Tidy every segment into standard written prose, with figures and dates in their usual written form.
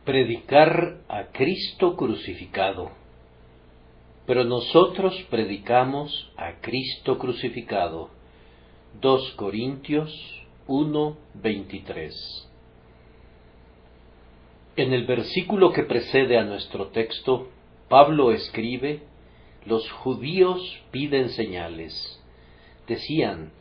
Predicar a Cristo crucificado. Pero nosotros predicamos a Cristo crucificado. 2 Corintios 1:23. En el versículo que precede a nuestro texto, Pablo escribe: los judíos piden señales. Decían: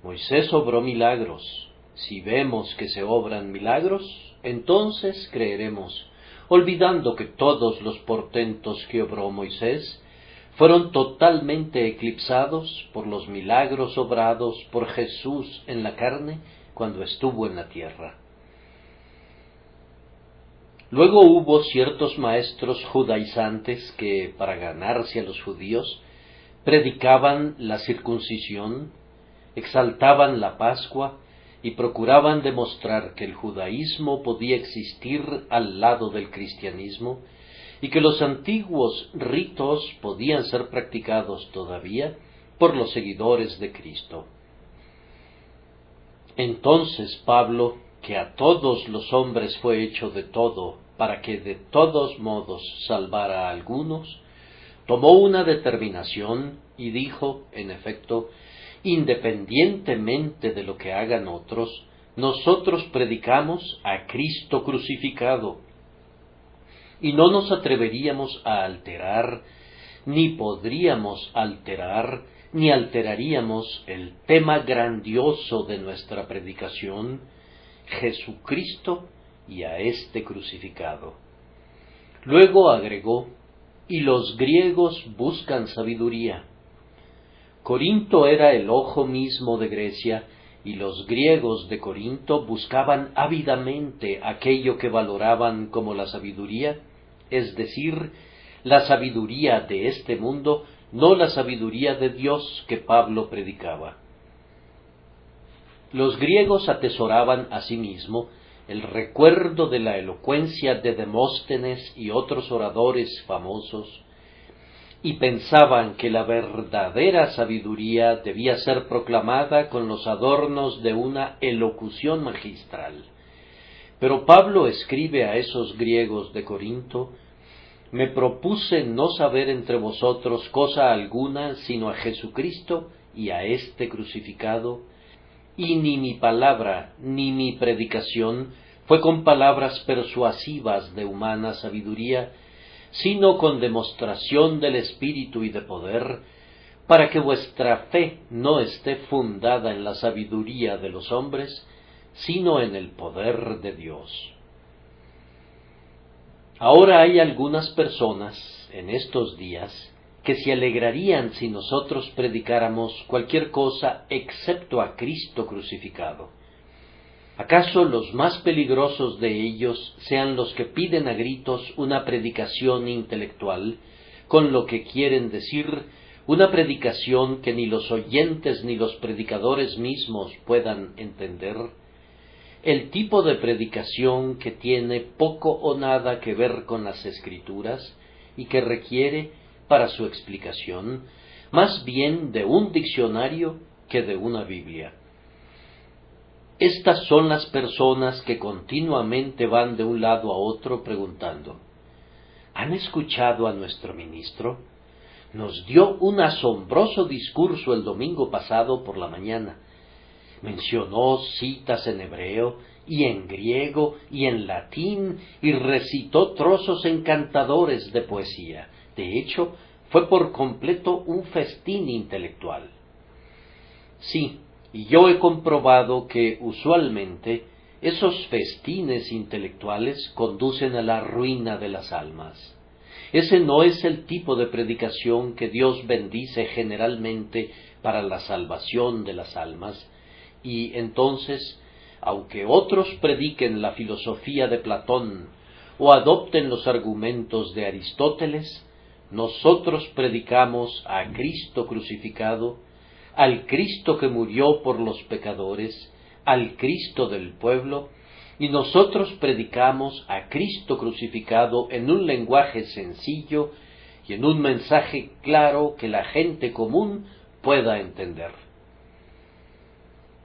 Moisés obró milagros. Si vemos que se obran milagros, entonces creeremos, olvidando que todos los portentos que obró Moisés fueron totalmente eclipsados por los milagros obrados por Jesús en la carne cuando estuvo en la tierra. Luego hubo ciertos maestros judaizantes que, para ganarse a los judíos, predicaban la circuncisión, exaltaban la Pascua y procuraban demostrar que el judaísmo podía existir al lado del cristianismo y que los antiguos ritos podían ser practicados todavía por los seguidores de Cristo. Entonces Pablo, que a todos los hombres fue hecho de todo, para que de todos modos salvara a algunos, tomó una determinación y dijo, en efecto: independientemente de lo que hagan otros, nosotros predicamos a Cristo crucificado, y no nos atreveríamos a alterar, ni podríamos alterar, ni alteraríamos el tema grandioso de nuestra predicación: Jesucristo y a este crucificado. Luego agregó: y los griegos buscan sabiduría. Corinto era el ojo mismo de Grecia, y los griegos de Corinto buscaban ávidamente aquello que valoraban como la sabiduría, es decir, la sabiduría de este mundo, no la sabiduría de Dios que Pablo predicaba. Los griegos atesoraban asimismo el recuerdo de la elocuencia de Demóstenes y otros oradores famosos, y pensaban que la verdadera sabiduría debía ser proclamada con los adornos de una elocución magistral. Pero Pablo escribe a esos griegos de Corinto: me propuse no saber entre vosotros cosa alguna sino a Jesucristo y a este crucificado, y ni mi palabra ni mi predicación fue con palabras persuasivas de humana sabiduría, sino con demostración del Espíritu y de poder, para que vuestra fe no esté fundada en la sabiduría de los hombres, sino en el poder de Dios. Ahora hay algunas personas en estos días que se alegrarían si nosotros predicáramos cualquier cosa excepto a Cristo crucificado. ¿Acaso los más peligrosos de ellos sean los que piden a gritos una predicación intelectual, con lo que quieren decir una predicación que ni los oyentes ni los predicadores mismos puedan entender? El tipo de predicación que tiene poco o nada que ver con las Escrituras y que requiere, para su explicación, más bien de un diccionario que de una Biblia. Estas son las personas que continuamente van de un lado a otro preguntando: ¿han escuchado a nuestro ministro? Nos dio un asombroso discurso el domingo pasado por la mañana. Mencionó citas en hebreo y en griego y en latín y recitó trozos encantadores de poesía. De hecho, fue por completo un festín intelectual. Sí, y yo he comprobado que usualmente esos festines intelectuales conducen a la ruina de las almas. Ese no es el tipo de predicación que Dios bendice generalmente para la salvación de las almas, y entonces, aunque otros prediquen la filosofía de Platón o adopten los argumentos de Aristóteles, nosotros predicamos a Cristo crucificado, al Cristo que murió por los pecadores, al Cristo del pueblo, y nosotros predicamos a Cristo crucificado en un lenguaje sencillo y en un mensaje claro que la gente común pueda entender.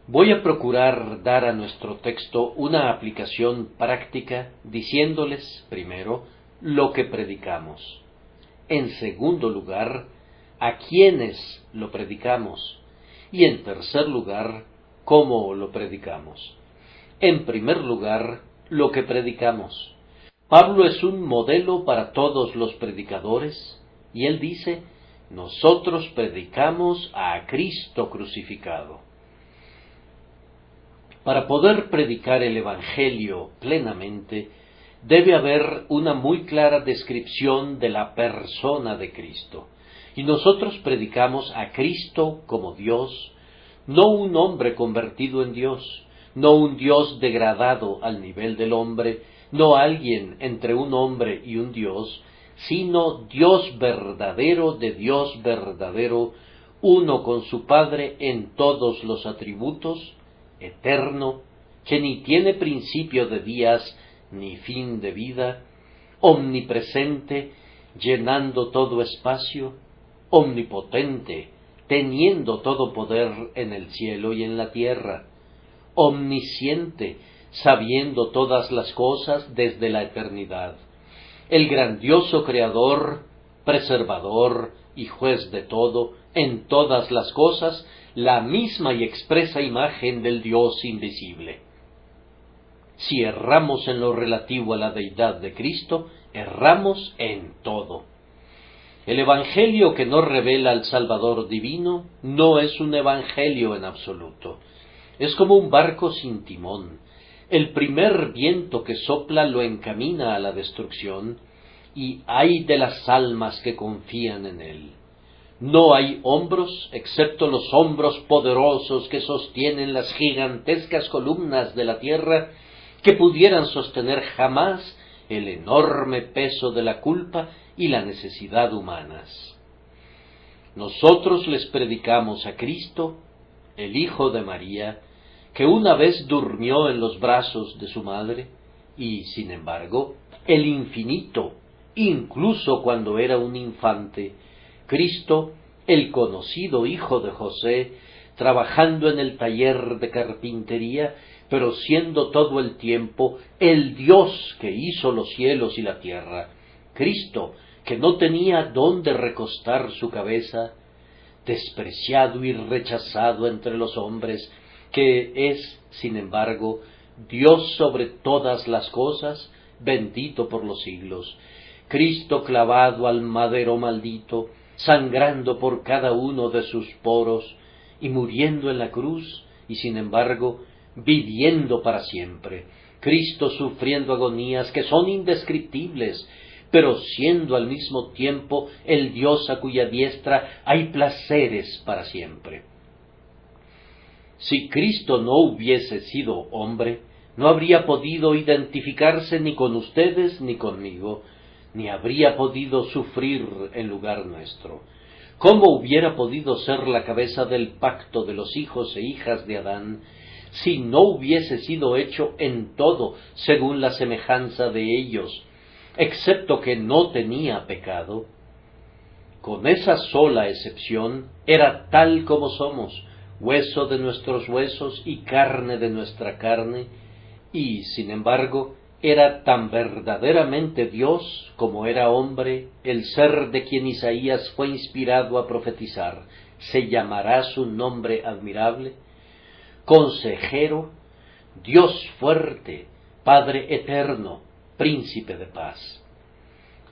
Voy a procurar dar a nuestro texto una aplicación práctica diciéndoles, primero, lo que predicamos. En segundo lugar, a quiénes lo predicamos. Y en tercer lugar, cómo lo predicamos. En primer lugar, lo que predicamos. Pablo es un modelo para todos los predicadores, y él dice, nosotros predicamos a Cristo crucificado. Para poder predicar el Evangelio plenamente, debe haber una muy clara descripción de la persona de Cristo. Y nosotros predicamos a Cristo como Dios, no un hombre convertido en Dios, no un Dios degradado al nivel del hombre, no alguien entre un hombre y un Dios, sino Dios verdadero de Dios verdadero, uno con su Padre en todos los atributos, eterno, que ni tiene principio de días ni fin de vida, omnipresente, llenando todo espacio, omnipotente, teniendo todo poder en el cielo y en la tierra, omnisciente, sabiendo todas las cosas desde la eternidad, el grandioso Creador, preservador y juez de todo, en todas las cosas, la misma y expresa imagen del Dios invisible. Si erramos en lo relativo a la deidad de Cristo, erramos en todo. El Evangelio que no revela al Salvador divino no es un Evangelio en absoluto. Es como un barco sin timón. El primer viento que sopla lo encamina a la destrucción, y ay de las almas que confían en él. No hay hombros, excepto los hombros poderosos que sostienen las gigantescas columnas de la tierra, que pudieran sostener jamás el enorme peso de la culpa y la necesidad humanas. Nosotros les predicamos a Cristo, el Hijo de María, que una vez durmió en los brazos de su madre, y, sin embargo, el infinito, incluso cuando era un infante, Cristo, el conocido hijo de José, trabajando en el taller de carpintería, pero siendo todo el tiempo el Dios que hizo los cielos y la tierra. Cristo, que no tenía dónde recostar su cabeza, despreciado y rechazado entre los hombres, que es, sin embargo, Dios sobre todas las cosas, bendito por los siglos. Cristo clavado al madero maldito, sangrando por cada uno de sus poros, y muriendo en la cruz, y sin embargo, viviendo para siempre. Cristo sufriendo agonías que son indescriptibles, pero siendo al mismo tiempo el Dios a cuya diestra hay placeres para siempre. Si Cristo no hubiese sido hombre, no habría podido identificarse ni con ustedes ni conmigo, ni habría podido sufrir en lugar nuestro. ¿Cómo hubiera podido ser la cabeza del pacto de los hijos e hijas de Adán, si no hubiese sido hecho en todo según la semejanza de ellos, excepto que no tenía pecado? Con esa sola excepción, era tal como somos, hueso de nuestros huesos y carne de nuestra carne, y, sin embargo, era tan verdaderamente Dios como era hombre, el ser de quien Isaías fue inspirado a profetizar. Se llamará su nombre admirable, Consejero, Dios fuerte, Padre eterno, Príncipe de paz.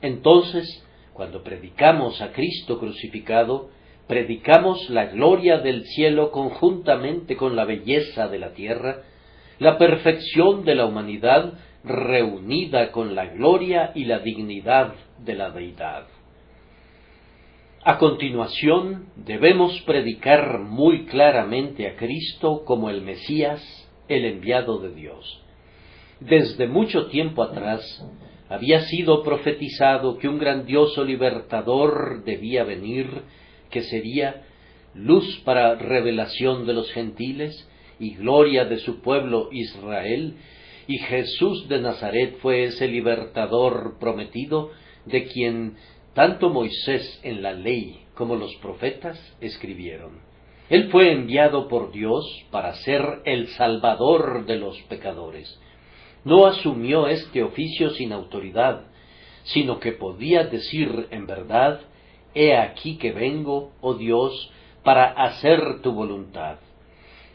Entonces, cuando predicamos a Cristo crucificado, predicamos la gloria del cielo conjuntamente con la belleza de la tierra, la perfección de la humanidad reunida con la gloria y la dignidad de la deidad. A continuación, debemos predicar muy claramente a Cristo como el Mesías, el enviado de Dios. Desde mucho tiempo atrás, había sido profetizado que un grandioso libertador debía venir, que sería luz para revelación de los gentiles y gloria de su pueblo Israel, y Jesús de Nazaret fue ese libertador prometido, de quien tanto Moisés en la ley como los profetas escribieron. Él fue enviado por Dios para ser el Salvador de los pecadores. No asumió este oficio sin autoridad, sino que podía decir en verdad: «He aquí que vengo, oh Dios, para hacer tu voluntad».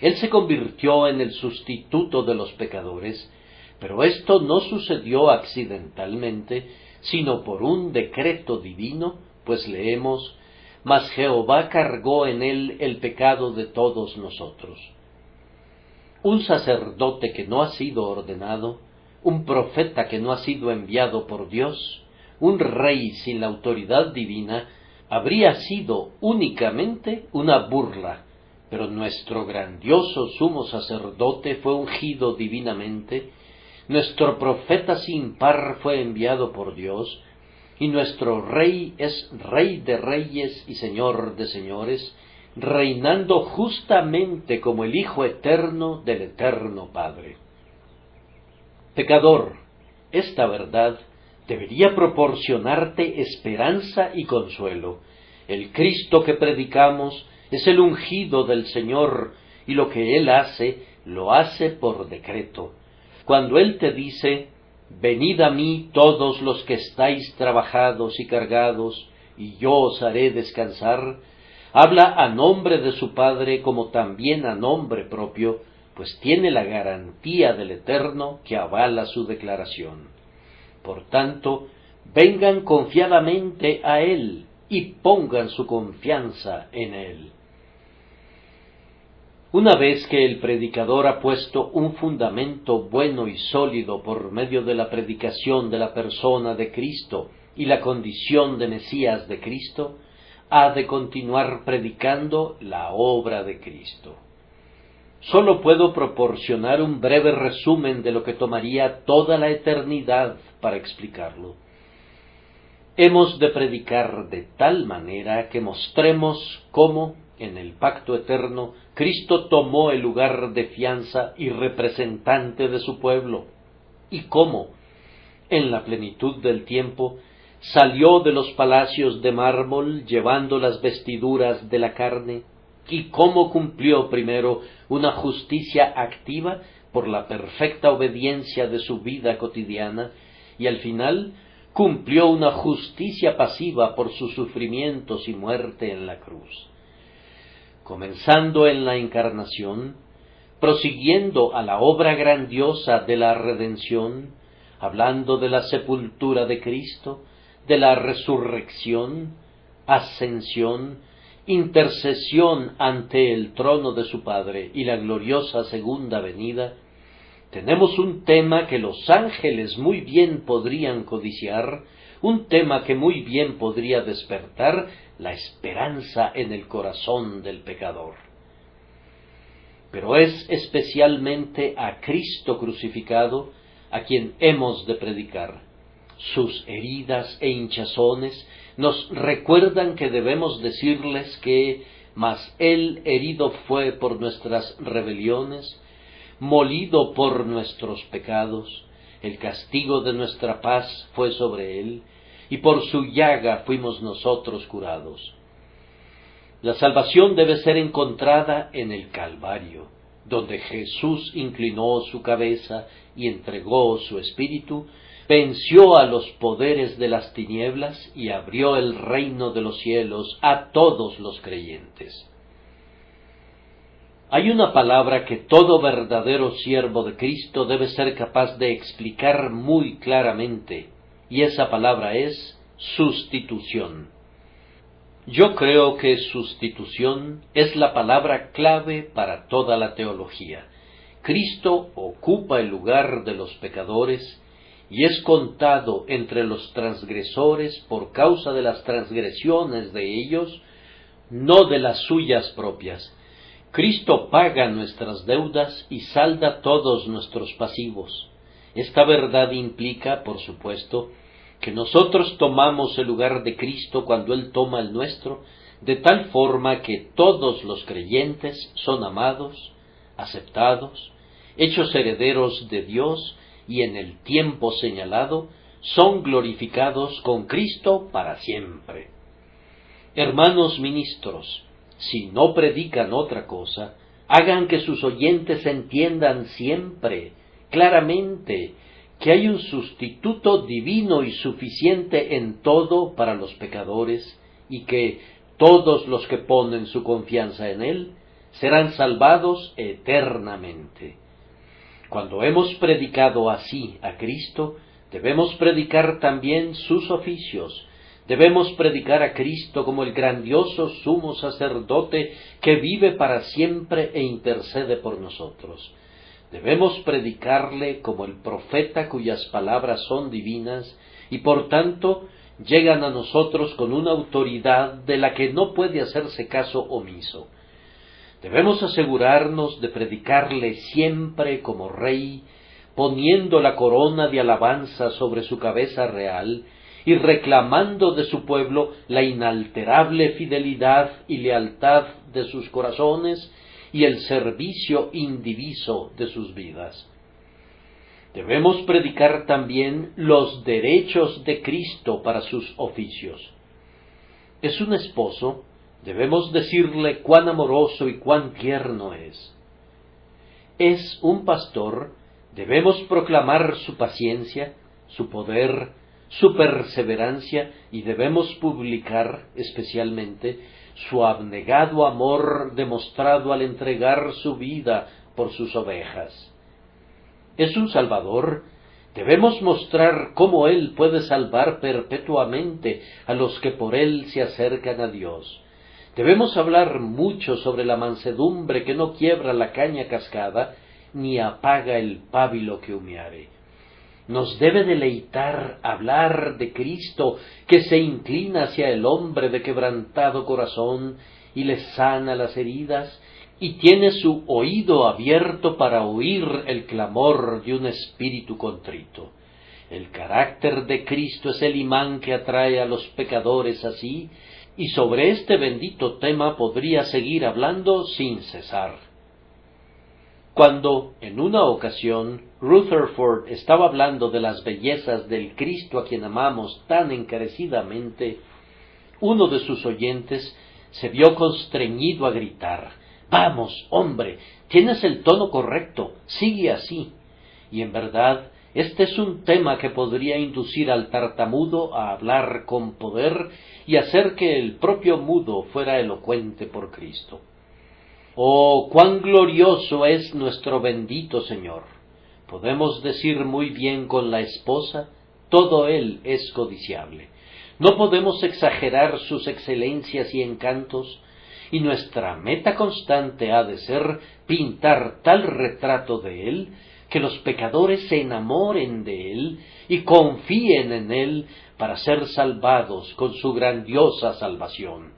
Él se convirtió en el sustituto de los pecadores, pero esto no sucedió accidentalmente, sino por un decreto divino, pues leemos: «Mas Jehová cargó en él el pecado de todos nosotros». Un sacerdote que no ha sido ordenado, un profeta que no ha sido enviado por Dios, un rey sin la autoridad divina, habría sido únicamente una burla, pero nuestro grandioso sumo sacerdote fue ungido divinamente, nuestro profeta sin par fue enviado por Dios, y nuestro Rey es Rey de reyes y Señor de señores, reinando justamente como el Hijo eterno del eterno Padre. Pecador, esta verdad debería proporcionarte esperanza y consuelo. El Cristo que predicamos es el ungido del Señor, y lo que Él hace, lo hace por decreto. Cuando Él te dice: «Venid a mí todos los que estáis trabajados y cargados, y yo os haré descansar», habla a nombre de su Padre como también a nombre propio, pues tiene la garantía del Eterno que avala su declaración. Por tanto, vengan confiadamente a Él y pongan su confianza en Él. Una vez que el predicador ha puesto un fundamento bueno y sólido por medio de la predicación de la persona de Cristo y la condición de Mesías de Cristo, ha de continuar predicando la obra de Cristo. Solo puedo proporcionar un breve resumen de lo que tomaría toda la eternidad para explicarlo. Hemos de predicar de tal manera que mostremos cómo, en el pacto eterno, Cristo tomó el lugar de fianza y representante de su pueblo, y cómo, en la plenitud del tiempo, salió de los palacios de mármol llevando las vestiduras de la carne, y cómo cumplió primero una justicia activa por la perfecta obediencia de su vida cotidiana, y al final cumplió una justicia pasiva por sus sufrimientos y muerte en la cruz. Comenzando en la encarnación, prosiguiendo a la obra grandiosa de la redención, hablando de la sepultura de Cristo, de la resurrección, ascensión, intercesión ante el trono de su Padre y la gloriosa segunda venida, tenemos un tema que los ángeles muy bien podrían codiciar, un tema que muy bien podría despertar la esperanza en el corazón del pecador. Pero es especialmente a Cristo crucificado a quien hemos de predicar. Sus heridas e hinchazones nos recuerdan que debemos decirles que «Mas Él herido fue por nuestras rebeliones, molido por nuestros pecados, el castigo de nuestra paz fue sobre Él, y por su llaga fuimos nosotros curados». La salvación debe ser encontrada en el Calvario, donde Jesús inclinó su cabeza y entregó su espíritu, venció a los poderes de las tinieblas y abrió el reino de los cielos a todos los creyentes. Hay una palabra que todo verdadero siervo de Cristo debe ser capaz de explicar muy claramente, y esa palabra es sustitución. Yo creo que sustitución es la palabra clave para toda la teología. Cristo ocupa el lugar de los pecadores y es contado entre los transgresores por causa de las transgresiones de ellos, no de las suyas propias. Cristo paga nuestras deudas y salda todos nuestros pasivos. Esta verdad implica, por supuesto, que nosotros tomamos el lugar de Cristo cuando Él toma el nuestro, de tal forma que todos los creyentes son amados, aceptados, hechos herederos de Dios y en el tiempo señalado son glorificados con Cristo para siempre. Hermanos ministros, si no predican otra cosa, hagan que sus oyentes entiendan siempre, claramente, que hay un sustituto divino y suficiente en todo para los pecadores, y que todos los que ponen su confianza en Él serán salvados eternamente. Cuando hemos predicado así a Cristo, debemos predicar también sus oficios. Debemos predicar a Cristo como el grandioso sumo sacerdote que vive para siempre e intercede por nosotros. Debemos predicarle como el profeta cuyas palabras son divinas y por tanto llegan a nosotros con una autoridad de la que no puede hacerse caso omiso. Debemos asegurarnos de predicarle siempre como Rey, poniendo la corona de alabanza sobre su cabeza real y reclamando de su pueblo la inalterable fidelidad y lealtad de sus corazones y el servicio indiviso de sus vidas. Debemos predicar también los derechos de Cristo para sus oficios. Es un esposo, debemos decirle cuán amoroso y cuán tierno es. Es un pastor, debemos proclamar su paciencia, su poder, su perseverancia, y debemos publicar especialmente su abnegado amor demostrado al entregar su vida por sus ovejas. Es un Salvador, debemos mostrar cómo Él puede salvar perpetuamente a los que por Él se acercan a Dios. Debemos hablar mucho sobre la mansedumbre que no quiebra la caña cascada, ni apaga el pábilo que humeare. Nos debe deleitar hablar de Cristo, que se inclina hacia el hombre de quebrantado corazón y le sana las heridas, y tiene su oído abierto para oír el clamor de un espíritu contrito. El carácter de Cristo es el imán que atrae a los pecadores así, y sobre este bendito tema podría seguir hablando sin cesar. Cuando, en una ocasión, Rutherford estaba hablando de las bellezas del Cristo a quien amamos tan encarecidamente, uno de sus oyentes se vio constreñido a gritar: «¡Vamos, hombre! Tienes el tono correcto, sigue así». Y en verdad, este es un tema que podría inducir al tartamudo a hablar con poder y hacer que el propio mudo fuera elocuente por Cristo. ¡Oh, cuán glorioso es nuestro bendito Señor! Podemos decir muy bien con la esposa: todo Él es codiciable. No podemos exagerar sus excelencias y encantos, y nuestra meta constante ha de ser pintar tal retrato de Él que los pecadores se enamoren de Él y confíen en Él para ser salvados con su grandiosa salvación.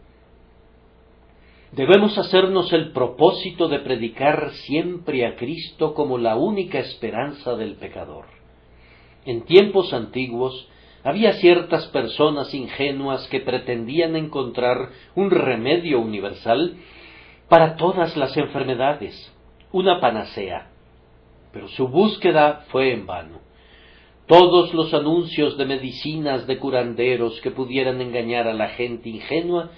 Debemos hacernos el propósito de predicar siempre a Cristo como la única esperanza del pecador. En tiempos antiguos había ciertas personas ingenuas que pretendían encontrar un remedio universal para todas las enfermedades, una panacea, pero su búsqueda fue en vano. Todos los anuncios de medicinas de curanderos que pudieran engañar a la gente ingenua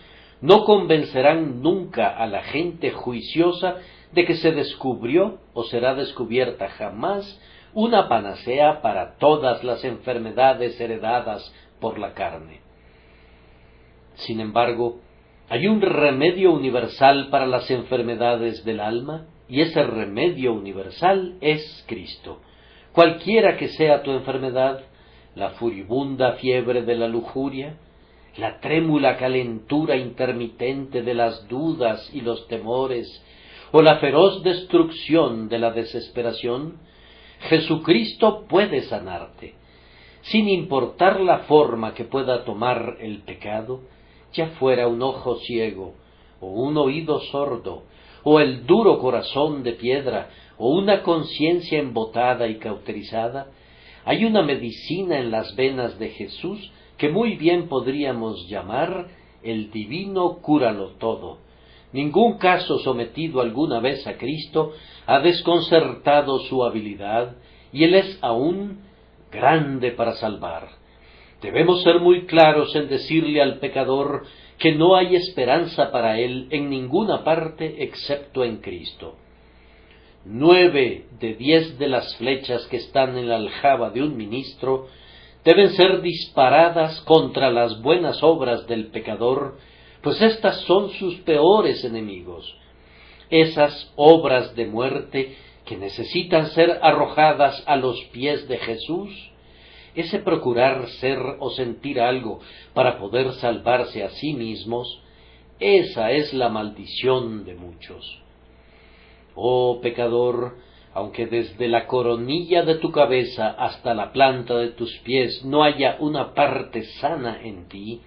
no convencerán nunca a la gente juiciosa de que se descubrió o será descubierta jamás una panacea para todas las enfermedades heredadas por la carne. Sin embargo, hay un remedio universal para las enfermedades del alma, y ese remedio universal es Cristo. Cualquiera que sea tu enfermedad, la furibunda fiebre de la lujuria, la trémula calentura intermitente de las dudas y los temores, o la feroz destrucción de la desesperación, Jesucristo puede sanarte, sin importar la forma que pueda tomar el pecado, ya fuera un ojo ciego, o un oído sordo, o el duro corazón de piedra, o una conciencia embotada y cauterizada. Hay una medicina en las venas de Jesús que muy bien podríamos llamar el divino cúralo todo. Ningún caso sometido alguna vez a Cristo ha desconcertado su habilidad, y Él es aún grande para salvar. Debemos ser muy claros en decirle al pecador que no hay esperanza para él en ninguna parte excepto en Cristo. 9 de 10 de las flechas que están en la aljaba de un ministro deben ser disparadas contra las buenas obras del pecador, pues éstas son sus peores enemigos. Esas obras de muerte que necesitan ser arrojadas a los pies de Jesús, ese procurar ser o sentir algo para poder salvarse a sí mismos, esa es la maldición de muchos. Oh pecador, aunque desde la coronilla de tu cabeza hasta la planta de tus pies no haya una parte sana en ti,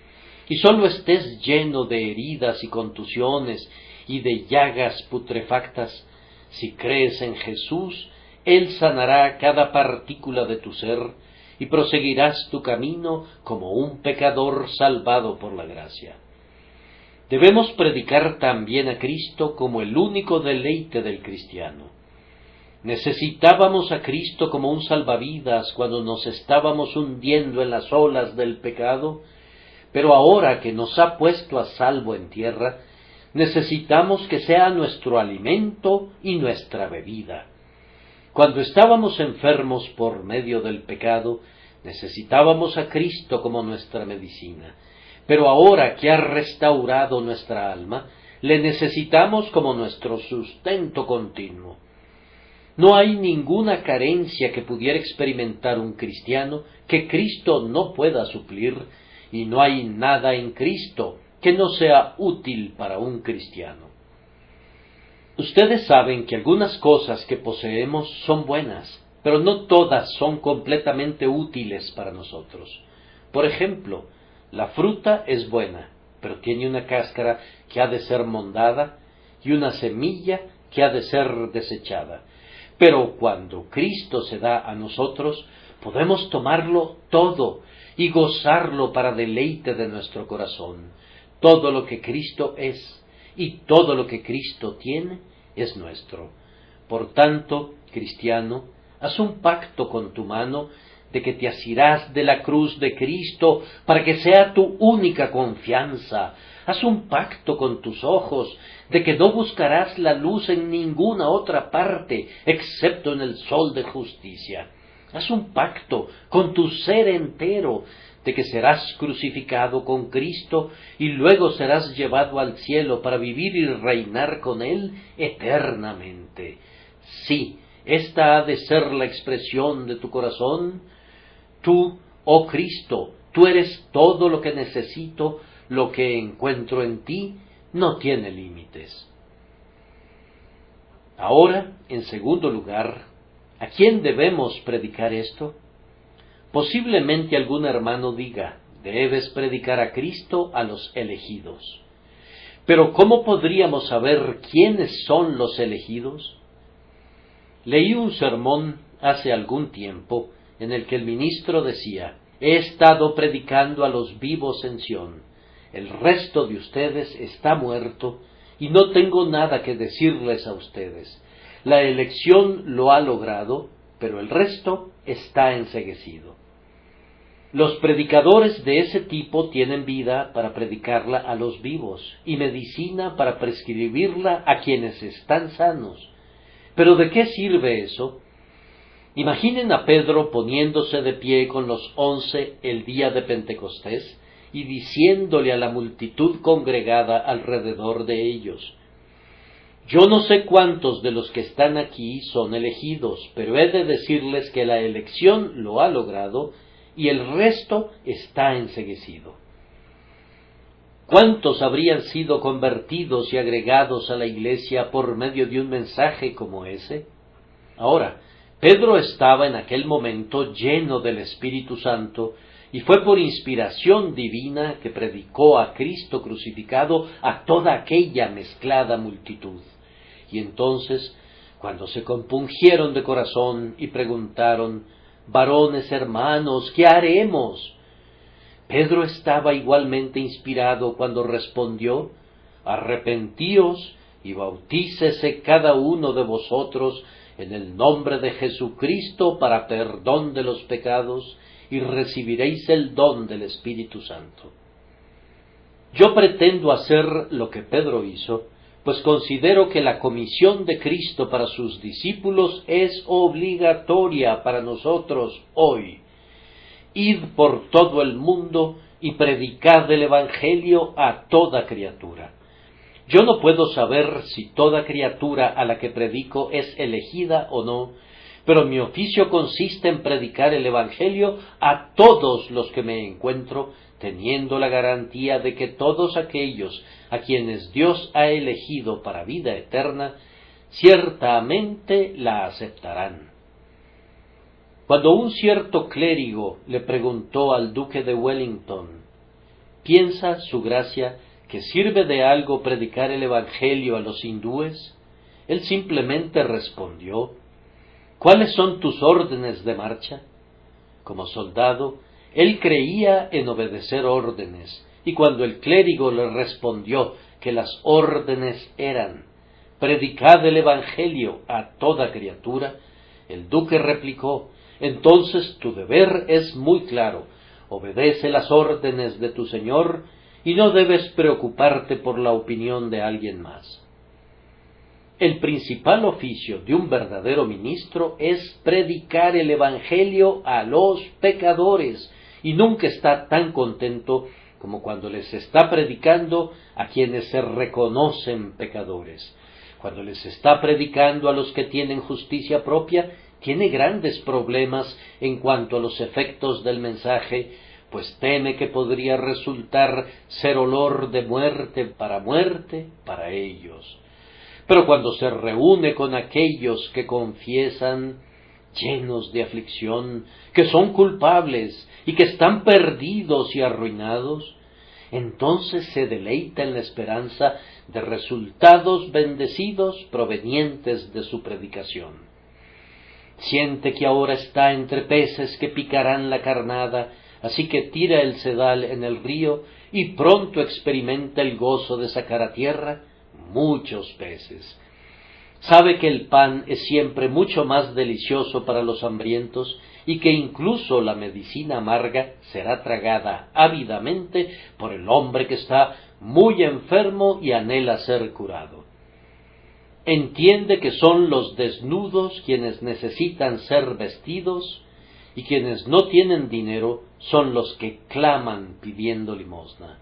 y sólo estés lleno de heridas y contusiones y de llagas putrefactas, si crees en Jesús, Él sanará cada partícula de tu ser, y proseguirás tu camino como un pecador salvado por la gracia. Debemos predicar también a Cristo como el único deleite del cristiano. Necesitábamos a Cristo como un salvavidas cuando nos estábamos hundiendo en las olas del pecado, pero ahora que nos ha puesto a salvo en tierra, necesitamos que sea nuestro alimento y nuestra bebida. Cuando estábamos enfermos por medio del pecado, necesitábamos a Cristo como nuestra medicina, pero ahora que ha restaurado nuestra alma, le necesitamos como nuestro sustento continuo. No hay ninguna carencia que pudiera experimentar un cristiano que Cristo no pueda suplir, y no hay nada en Cristo que no sea útil para un cristiano. Ustedes saben que algunas cosas que poseemos son buenas, pero no todas son completamente útiles para nosotros. Por ejemplo, la fruta es buena, pero tiene una cáscara que ha de ser mondada y una semilla que ha de ser desechada. Pero cuando Cristo se da a nosotros, podemos tomarlo todo y gozarlo para deleite de nuestro corazón. Todo lo que Cristo es y todo lo que Cristo tiene es nuestro. Por tanto, cristiano, haz un pacto con tu mano de que te asirás de la cruz de Cristo para que sea tu única confianza. Haz un pacto con tus ojos de que no buscarás la luz en ninguna otra parte excepto en el sol de justicia. Haz un pacto con tu ser entero de que serás crucificado con Cristo y luego serás llevado al cielo para vivir y reinar con Él eternamente. Sí, esta ha de ser la expresión de tu corazón. Tú, oh Cristo, tú eres todo lo que necesito, lo que encuentro en ti no tiene límites. Ahora, en segundo lugar, ¿a quién debemos predicar esto? Posiblemente algún hermano diga, debes predicar a Cristo a los elegidos. Pero ¿cómo podríamos saber quiénes son los elegidos? Leí un sermón hace algún tiempo en el que el ministro decía, he estado predicando a los vivos en Sión, el resto de ustedes está muerto y no tengo nada que decirles a ustedes. La elección lo ha logrado, pero el resto está enceguecido. Los predicadores de ese tipo tienen vida para predicarla a los vivos y medicina para prescribirla a quienes están sanos. ¿Pero de qué sirve eso? Imaginen a Pedro poniéndose de pie con los 11 el día de Pentecostés y diciéndole a la multitud congregada alrededor de ellos, yo no sé cuántos de los que están aquí son elegidos, pero he de decirles que la elección lo ha logrado y el resto está enceguecido. ¿Cuántos habrían sido convertidos y agregados a la iglesia por medio de un mensaje como ese? Ahora, Pedro estaba en aquel momento lleno del Espíritu Santo y fue por inspiración divina que predicó a Cristo crucificado a toda aquella mezclada multitud. Y entonces, cuando se compungieron de corazón y preguntaron, varones hermanos, ¿qué haremos? Pedro estaba igualmente inspirado cuando respondió, arrepentíos y bautícese cada uno de vosotros en el nombre de Jesucristo para perdón de los pecados y recibiréis el don del Espíritu Santo. Yo pretendo hacer lo que Pedro hizo, pues considero que la comisión de Cristo para sus discípulos es obligatoria para nosotros hoy. Id por todo el mundo y predicad el Evangelio a toda criatura. Yo no puedo saber si toda criatura a la que predico es elegida o no, pero mi oficio consiste en predicar el Evangelio a todos los que me encuentro, teniendo la garantía de que todos aquellos a quienes Dios ha elegido para vida eterna, ciertamente la aceptarán. Cuando un cierto clérigo le preguntó al duque de Wellington, ¿piensa su gracia que sirve de algo predicar el Evangelio a los hindúes? Él simplemente respondió, ¿cuáles son tus órdenes de marcha? Como soldado, él creía en obedecer órdenes, y cuando el clérigo le respondió que las órdenes eran, predicad el Evangelio a toda criatura, el duque replicó, entonces tu deber es muy claro, obedece las órdenes de tu señor, y no debes preocuparte por la opinión de alguien más. El principal oficio de un verdadero ministro es predicar el Evangelio a los pecadores, y nunca está tan contento como cuando les está predicando a quienes se reconocen pecadores. Cuando les está predicando a los que tienen justicia propia, tiene grandes problemas en cuanto a los efectos del mensaje, pues teme que podría resultar ser olor de muerte para ellos. Pero cuando se reúne con aquellos que confiesan, llenos de aflicción, que son culpables y que están perdidos y arruinados, entonces se deleita en la esperanza de resultados bendecidos provenientes de su predicación. Siente que ahora está entre peces que picarán la carnada, así que tira el sedal en el río y pronto experimenta el gozo de sacar a tierra muchos peces. Sabe que el pan es siempre mucho más delicioso para los hambrientos y que incluso la medicina amarga será tragada ávidamente por el hombre que está muy enfermo y anhela ser curado. Entiende que son los desnudos quienes necesitan ser vestidos y quienes no tienen dinero son los que claman pidiendo limosna.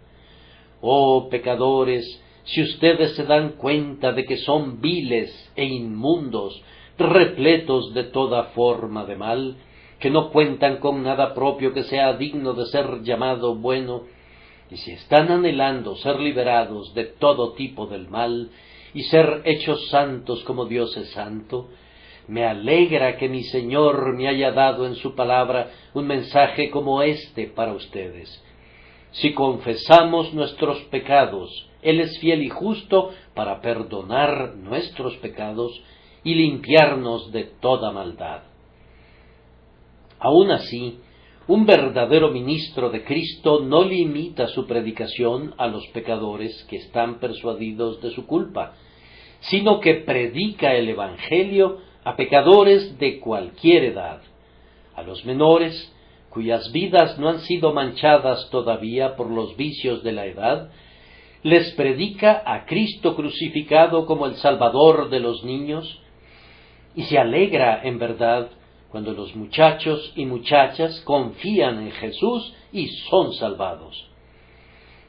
Oh pecadores, si ustedes se dan cuenta de que son viles e inmundos, repletos de toda forma de mal, que no cuentan con nada propio que sea digno de ser llamado bueno, y si están anhelando ser liberados de todo tipo del mal, y ser hechos santos como Dios es santo, me alegra que mi Señor me haya dado en su palabra un mensaje como este para ustedes. Si confesamos nuestros pecados, Él es fiel y justo para perdonar nuestros pecados y limpiarnos de toda maldad. Aun así, un verdadero ministro de Cristo no limita su predicación a los pecadores que están persuadidos de su culpa, sino que predica el Evangelio a pecadores de cualquier edad, a los menores, cuyas vidas no han sido manchadas todavía por los vicios de la edad, les predica a Cristo crucificado como el Salvador de los niños, y se alegra en verdad cuando los muchachos y muchachas confían en Jesús y son salvados.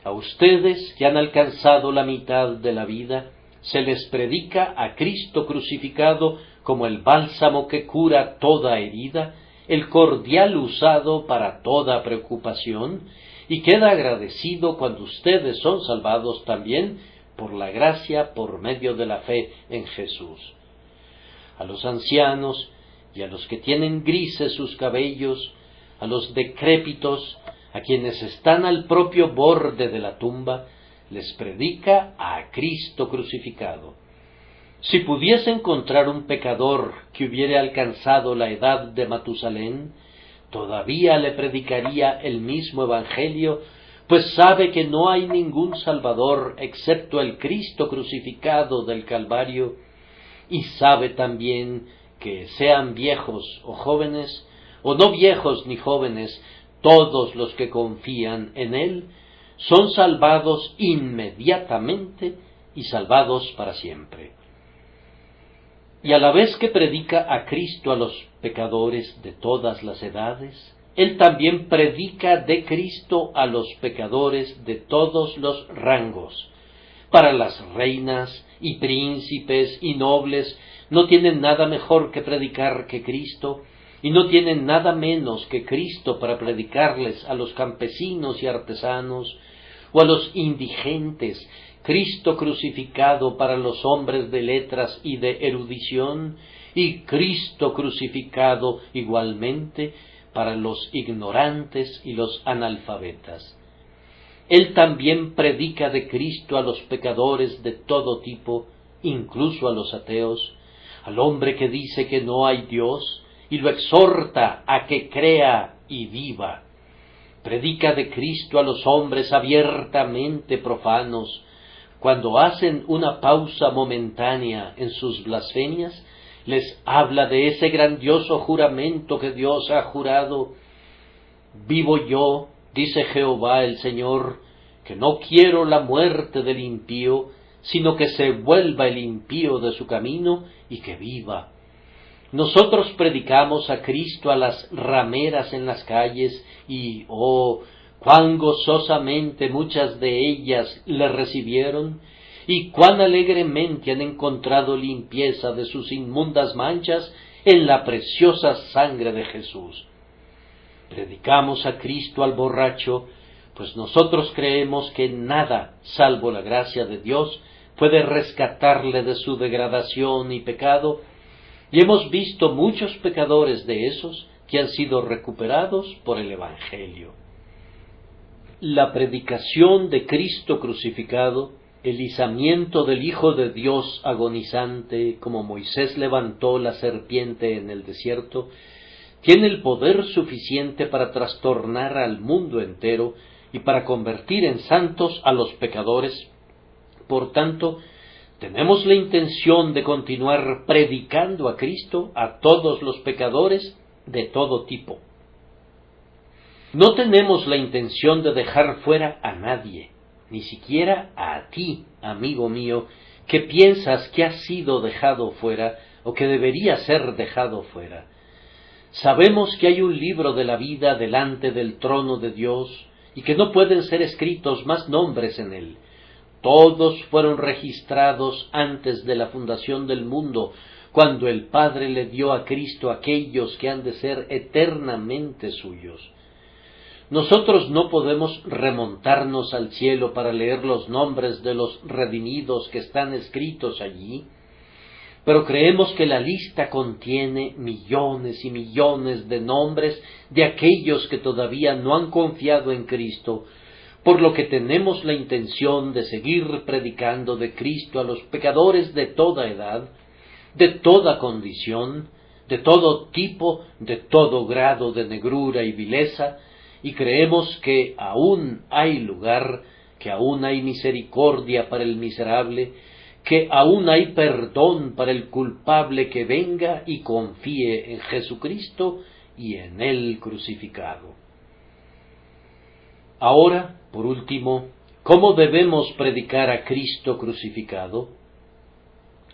A ustedes que han alcanzado la mitad de la vida, se les predica a Cristo crucificado como el bálsamo que cura toda herida, el cordial usado para toda preocupación, y queda agradecido cuando ustedes son salvados también por la gracia por medio de la fe en Jesús. A los ancianos y a los que tienen grises sus cabellos, a los decrépitos, a quienes están al propio borde de la tumba, les predica a Cristo crucificado. Si pudiese encontrar un pecador que hubiere alcanzado la edad de Matusalén, todavía le predicaría el mismo Evangelio, pues sabe que no hay ningún Salvador excepto el Cristo crucificado del Calvario, y sabe también que sean viejos o jóvenes, o no viejos ni jóvenes, todos los que confían en Él, son salvados inmediatamente y salvados para siempre. Y a la vez que predica a Cristo a los pecadores de todas las edades, Él también predica de Cristo a los pecadores de todos los rangos. Para las reinas y príncipes y nobles no tienen nada mejor que predicar que Cristo, y no tienen nada menos que Cristo para predicarles a los campesinos y artesanos, o a los indigentes, Cristo crucificado para los hombres de letras y de erudición, y Cristo crucificado igualmente para los ignorantes y los analfabetas. Él también predica de Cristo a los pecadores de todo tipo, incluso a los ateos, al hombre que dice que no hay Dios, y lo exhorta a que crea y viva. Predica de Cristo a los hombres abiertamente profanos. Cuando hacen una pausa momentánea en sus blasfemias, les habla de ese grandioso juramento que Dios ha jurado. Vivo yo, dice Jehová el Señor, que no quiero la muerte del impío, sino que se vuelva el impío de su camino y que viva. Nosotros predicamos a Cristo a las rameras en las calles y, cuán gozosamente muchas de ellas le recibieron y cuán alegremente han encontrado limpieza de sus inmundas manchas en la preciosa sangre de Jesús. Predicamos a Cristo al borracho, pues nosotros creemos que nada, salvo la gracia de Dios, puede rescatarle de su degradación y pecado, y hemos visto muchos pecadores de esos que han sido recuperados por el Evangelio. La predicación de Cristo crucificado, el izamiento del Hijo de Dios agonizante, como Moisés levantó la serpiente en el desierto, tiene el poder suficiente para trastornar al mundo entero y para convertir en santos a los pecadores. Por tanto, tenemos la intención de continuar predicando a Cristo a todos los pecadores de todo tipo. No tenemos la intención de dejar fuera a nadie, ni siquiera a ti, amigo mío, que piensas que has sido dejado fuera o que debería ser dejado fuera. Sabemos que hay un libro de la vida delante del trono de Dios y que no pueden ser escritos más nombres en él. Todos fueron registrados antes de la fundación del mundo, cuando el Padre le dio a Cristo a aquellos que han de ser eternamente suyos. Nosotros no podemos remontarnos al cielo para leer los nombres de los redimidos que están escritos allí, pero creemos que la lista contiene millones y millones de nombres de aquellos que todavía no han confiado en Cristo, por lo que tenemos la intención de seguir predicando de Cristo a los pecadores de toda edad, de toda condición, de todo tipo, de todo grado de negrura y vileza, y creemos que aún hay lugar, que aún hay misericordia para el miserable, que aún hay perdón para el culpable que venga y confíe en Jesucristo y en Él crucificado. Ahora, por último, ¿cómo debemos predicar a Cristo crucificado?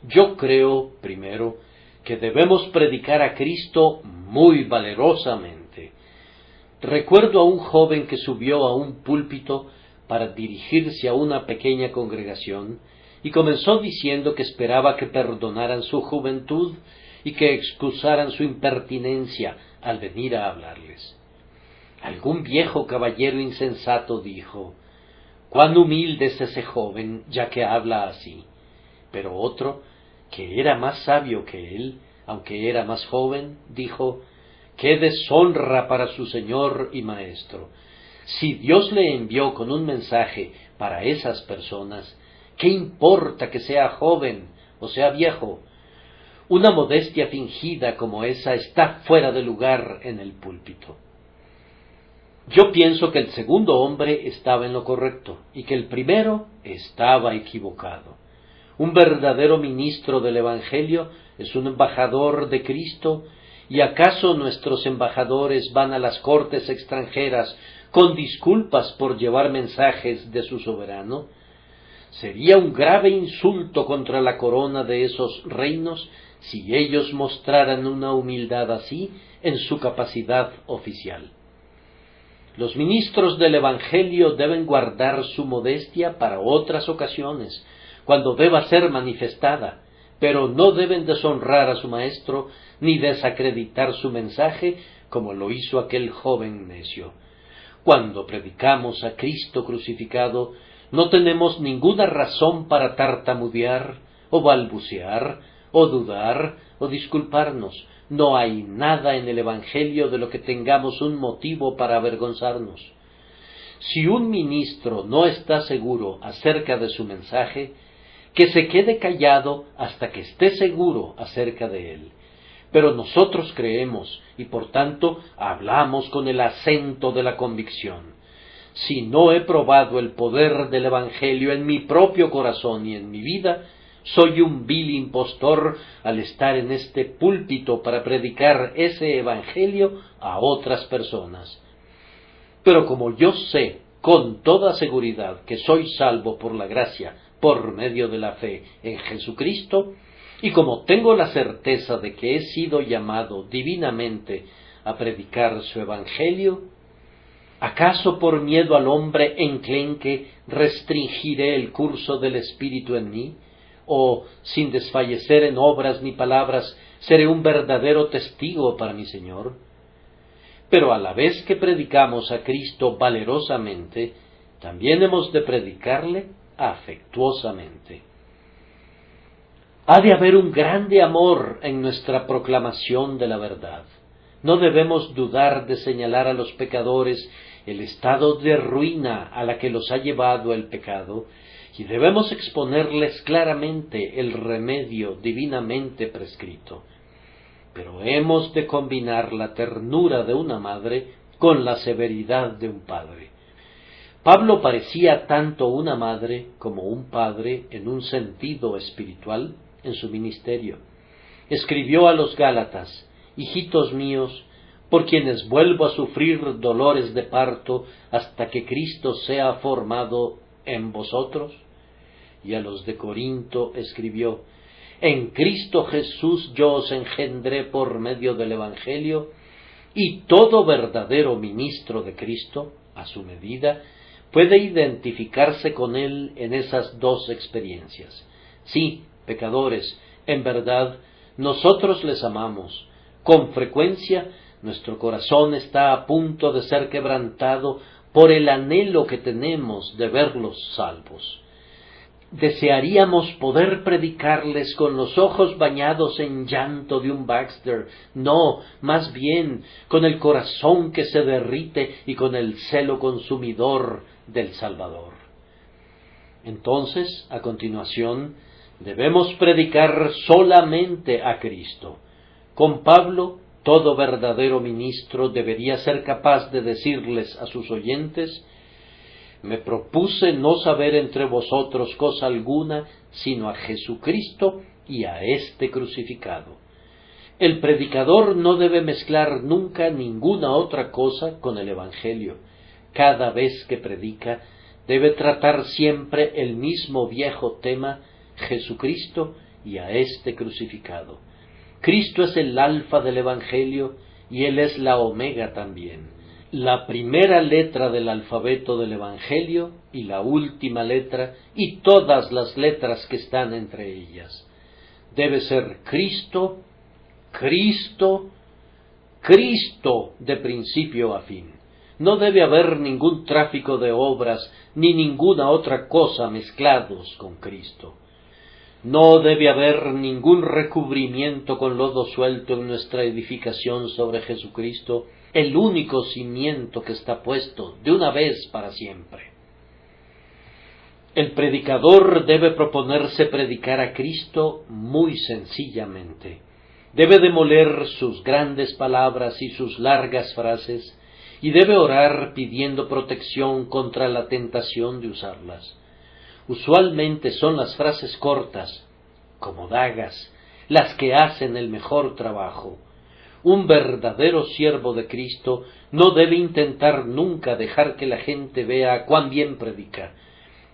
Yo creo, primero, que debemos predicar a Cristo muy valerosamente. Recuerdo a un joven que subió a un púlpito para dirigirse a una pequeña congregación y comenzó diciendo que esperaba que perdonaran su juventud y que excusaran su impertinencia al venir a hablarles. Algún viejo caballero insensato dijo: «Cuán humilde es ese joven, ya que habla así». Pero otro, que era más sabio que él, aunque era más joven, dijo: «¡Qué deshonra para su señor y maestro! Si Dios le envió con un mensaje para esas personas, ¿qué importa que sea joven o sea viejo? Una modestia fingida como esa está fuera de lugar en el púlpito». Yo pienso que el segundo hombre estaba en lo correcto y que el primero estaba equivocado. Un verdadero ministro del Evangelio es un embajador de Cristo ¿Y acaso nuestros embajadores van a las cortes extranjeras con disculpas por llevar mensajes de su soberano? Sería un grave insulto contra la corona de esos reinos si ellos mostraran una humildad así en su capacidad oficial. Los ministros del Evangelio deben guardar su modestia para otras ocasiones, cuando deba ser manifestada, pero no deben deshonrar a su maestro ni desacreditar su mensaje como lo hizo aquel joven necio. Cuando predicamos a Cristo crucificado, no tenemos ninguna razón para tartamudear, o balbucear, o dudar, o disculparnos. No hay nada en el Evangelio de lo que tengamos un motivo para avergonzarnos. Si un ministro no está seguro acerca de su mensaje, que se quede callado hasta que esté seguro acerca de él. Pero nosotros creemos y por tanto hablamos con el acento de la convicción. Si no he probado el poder del Evangelio en mi propio corazón y en mi vida, soy un vil impostor al estar en este púlpito para predicar ese Evangelio a otras personas. Pero como yo sé con toda seguridad que soy salvo por la gracia, por medio de la fe en Jesucristo, y como tengo la certeza de que he sido llamado divinamente a predicar su Evangelio, ¿acaso por miedo al hombre enclenque restringiré el curso del Espíritu en mí? ¿O, sin desfallecer en obras ni palabras, seré un verdadero testigo para mi Señor? Pero a la vez que predicamos a Cristo valerosamente, también hemos de predicarle afectuosamente. Ha de haber un grande amor en nuestra proclamación de la verdad. No debemos dudar de señalar a los pecadores el estado de ruina a la que los ha llevado el pecado, y debemos exponerles claramente el remedio divinamente prescrito. Pero hemos de combinar la ternura de una madre con la severidad de un padre. Pablo parecía tanto una madre como un padre en un sentido espiritual en su ministerio. Escribió a los Gálatas: hijitos míos, por quienes vuelvo a sufrir dolores de parto hasta que Cristo sea formado en vosotros. Y a los de Corinto escribió: en Cristo Jesús yo os engendré por medio del Evangelio, y todo verdadero ministro de Cristo, a su medida, puede identificarse con él en esas dos experiencias. Sí, pecadores, en verdad, nosotros les amamos. Con frecuencia, nuestro corazón está a punto de ser quebrantado por el anhelo que tenemos de verlos salvos. Desearíamos poder predicarles con los ojos bañados en llanto de un Baxter, no, más bien con el corazón que se derrite y con el celo consumidor del Salvador. Entonces, a continuación, debemos predicar solamente a Cristo. Con Pablo, todo verdadero ministro debería ser capaz de decirles a sus oyentes: me propuse no saber entre vosotros cosa alguna, sino a Jesucristo y a éste crucificado. El predicador no debe mezclar nunca ninguna otra cosa con el Evangelio. Cada vez que predica, debe tratar siempre el mismo viejo tema: Jesucristo y a éste crucificado. Cristo es el alfa del Evangelio y Él es la omega también. La primera letra del alfabeto del Evangelio y la última letra y todas las letras que están entre ellas. Debe ser Cristo, Cristo, Cristo de principio a fin. No debe haber ningún tráfico de obras ni ninguna otra cosa mezclados con Cristo. No debe haber ningún recubrimiento con lodo suelto en nuestra edificación sobre Jesucristo, el único cimiento que está puesto de una vez para siempre. El predicador debe proponerse predicar a Cristo muy sencillamente. Debe demoler sus grandes palabras y sus largas frases, y debe orar pidiendo protección contra la tentación de usarlas. Usualmente son las frases cortas, como dagas, las que hacen el mejor trabajo. Un verdadero siervo de Cristo no debe intentar nunca dejar que la gente vea cuán bien predica.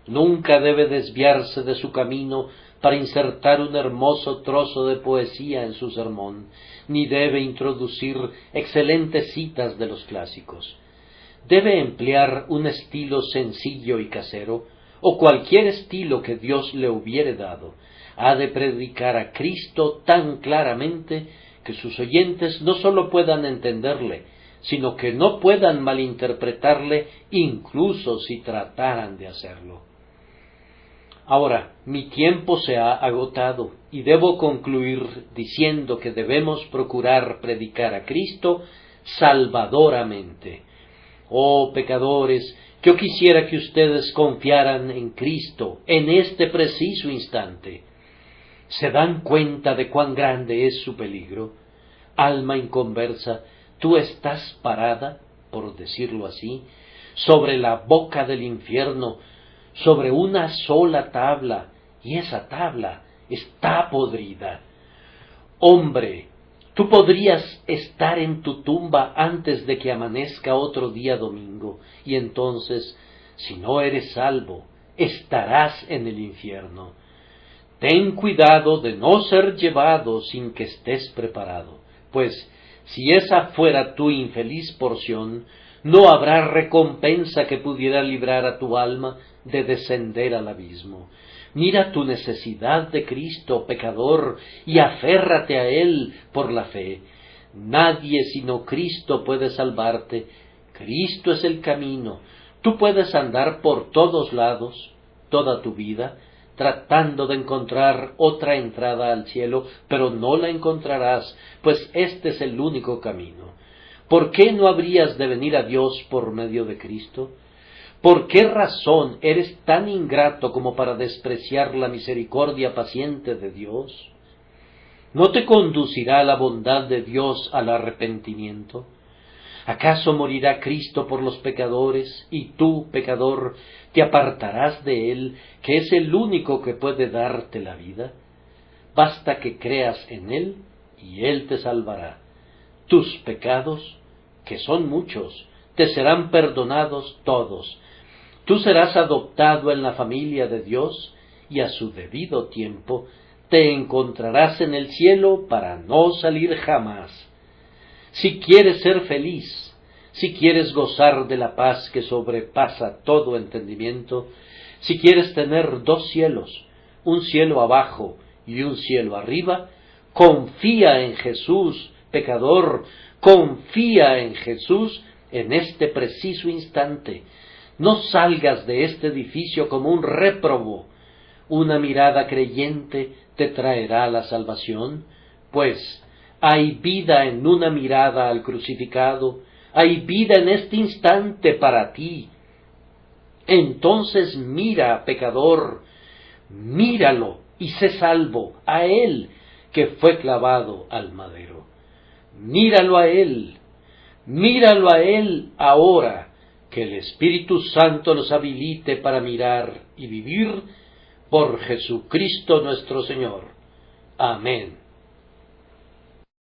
Nunca debe desviarse de su camino para insertar un hermoso trozo de poesía en su sermón, ni debe introducir excelentes citas de los clásicos. Debe emplear un estilo sencillo y casero, o cualquier estilo que Dios le hubiere dado. Ha de predicar a Cristo tan claramente que sus oyentes no sólo puedan entenderle, sino que no puedan malinterpretarle incluso si trataran de hacerlo. Ahora, mi tiempo se ha agotado y debo concluir diciendo que debemos procurar predicar a Cristo salvadoramente. Oh pecadores, yo quisiera que ustedes confiaran en Cristo en este preciso instante. ¿Se dan cuenta de cuán grande es su peligro? Alma inconversa, tú estás parada, por decirlo así, sobre la boca del infierno, sobre una sola tabla, y esa tabla está podrida. Hombre, tú podrías estar en tu tumba antes de que amanezca otro día domingo, y entonces, si no eres salvo, estarás en el infierno. Ten cuidado de no ser llevado sin que estés preparado, pues si esa fuera tu infeliz porción, no habrá recompensa que pudiera librar a tu alma de descender al abismo. Mira tu necesidad de Cristo, pecador, y aférrate a Él por la fe. Nadie sino Cristo puede salvarte. Cristo es el camino. Tú puedes andar por todos lados, toda tu vida, tratando de encontrar otra entrada al cielo, pero no la encontrarás, pues este es el único camino. ¿Por qué no habrías de venir a Dios por medio de Cristo? ¿Por qué razón eres tan ingrato como para despreciar la misericordia paciente de Dios? ¿No te conducirá la bondad de Dios al arrepentimiento? ¿Acaso morirá Cristo por los pecadores, y tú, pecador, te apartarás de Él, que es el único que puede darte la vida? Basta que creas en Él, y Él te salvará. Tus pecados, que son muchos, te serán perdonados todos. Tú serás adoptado en la familia de Dios, y a su debido tiempo te encontrarás en el cielo para no salir jamás. Si quieres ser feliz, si quieres gozar de la paz que sobrepasa todo entendimiento, si quieres tener dos cielos, un cielo abajo y un cielo arriba, confía en Jesús, pecador, confía en Jesús en este preciso instante. No salgas de este edificio como un réprobo. Una mirada creyente te traerá la salvación, pues hay vida en una mirada al crucificado, hay vida en este instante para ti. Entonces mira, pecador, míralo y sé salvo, a Él que fue clavado al madero. Míralo a Él ahora, que el Espíritu Santo los habilite para mirar y vivir por Jesucristo nuestro Señor. Amén.